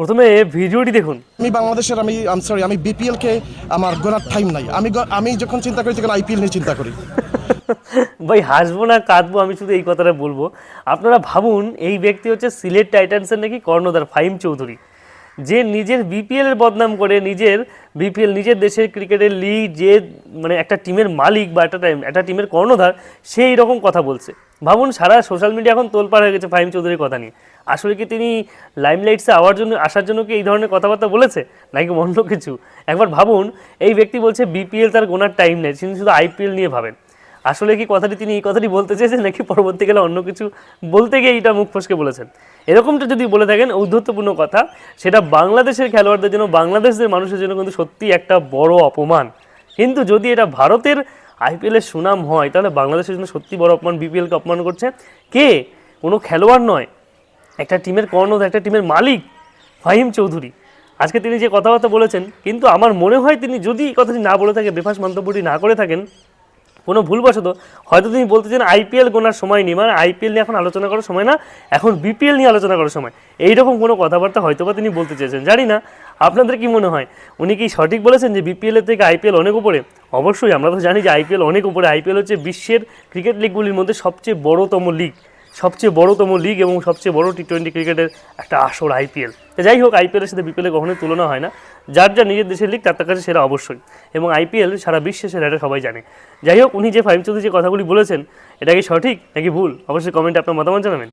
প্রথমে ভিডিওটি দেখুন। আমি বাংলাদেশের আমি বিপিএল কে আমার গোনার টাইম নাই। আমি যখন চিন্তা করি তখন আইপিএল নিয়ে চিন্তা করি। ভাই হাসবো না কাঁদবো, আমি শুধু এই কথাটা বলবো। আপনারা ভাবুন, এই ব্যক্তি হচ্ছে সিলেট টাইটান্সের নাকি কর্ণধার ফাহিম চৌধুরী, যে নিজের বিপিএলের বদনাম করে নিজের দেশের ক্রিকেটের লিগ, যে মানে একটা টিমের মালিক বা একটা টিমের কর্ণধার, সে এইরকম কথা বলছে। ভাবুন, সারা সোশ্যাল মিডিয়া এখন তোলপাড় হয়ে গেছে ফাহিম চৌধুরীর কথা নিয়ে। আসলে কি তিনি লাইমলাইটসে আসার জন্য কি এই ধরনের কথাবার্তা বলেছে, নাকি অন্য কিছু? একবার ভাবুন, এই ব্যক্তি বলছে বিপিএল তার গোনার টাইম নেই, তিনি শুধু আইপিএল নিয়ে ভাবেন। আসলে কি তিনি এই কথাটি বলতে চেয়েছেন, নাকি পরবর্তীকালে অন্য কিছু বলতে গিয়ে এটা মুখ ফসকে বলেছেন? এরকমটা যদি বলে থাকেন ঔদ্ধত্যপূর্ণ কথা, সেটা বাংলাদেশের খেলোয়াড়দের জন্য, বাংলাদেশের মানুষের জন্য কিন্তু সত্যি একটা বড় অপমান। কিন্তু যদি এটা ভারতের আইপিএলের সুনাম হয়, তাহলে বাংলাদেশের জন্য সত্যি বড় অপমান। বিপিএলকে অপমান করছে কে? কোনো খেলোয়াড় নয়, একটা টিমের কর্ণধার, একটা টিমের মালিক ফাহিম চৌধুরী। আজকে তিনি যে কথাবার্তা বলেছেন, কিন্তু আমার মনে হয় তিনি যদি এই কথাটি না বলে থাকে, বেফাস মন্তব্যটি না করে থাকেন কোনো ভুলবশত, হয়তো তিনি বলতে চান আইপিএল গোনার সময় নেই, মানে আইপিএল নিয়ে এখন আলোচনা করার সময় না, এখন বিপিএল নিয়ে আলোচনা করার সময়। এইরকম কোনো কথাবার্তা হয়তোবা তিনি বলতে চেয়েছেন, জানি না। আপনাদের কি মনে হয়, উনি কি সঠিক বলেছেন যে বিপিএলের থেকে আইপিএল অনেক উপরে? অবশ্যই আমরা তো জানি যে আইপিএল অনেক উপরে। আইপিএল হচ্ছে বিশ্বের ক্রিকেট লিগগুলির মধ্যে সবচেয়ে বড়তম লিগ এবং সবচেয়ে বড় টি20 ক্রিকেটের একটা আসর আইপিএল। যাই হোক, আইপিএলের সাথে বিপিএলের কখনোই তুলনা হয় না। যার নিজের দেশের লিগ তার কাছে সেরা অবশ্যই, এবং আইপিএল সারা বিশ্বে সেরা, এটা সবাই জানে। যাই হোক, উনি যে ফাহিম চৌধুরী যে কথাগুলি বলেছেন, এটা কি সঠিক নাকি ভুল, অবশ্যই কমেন্টে আপনার মতামত জানাবেন।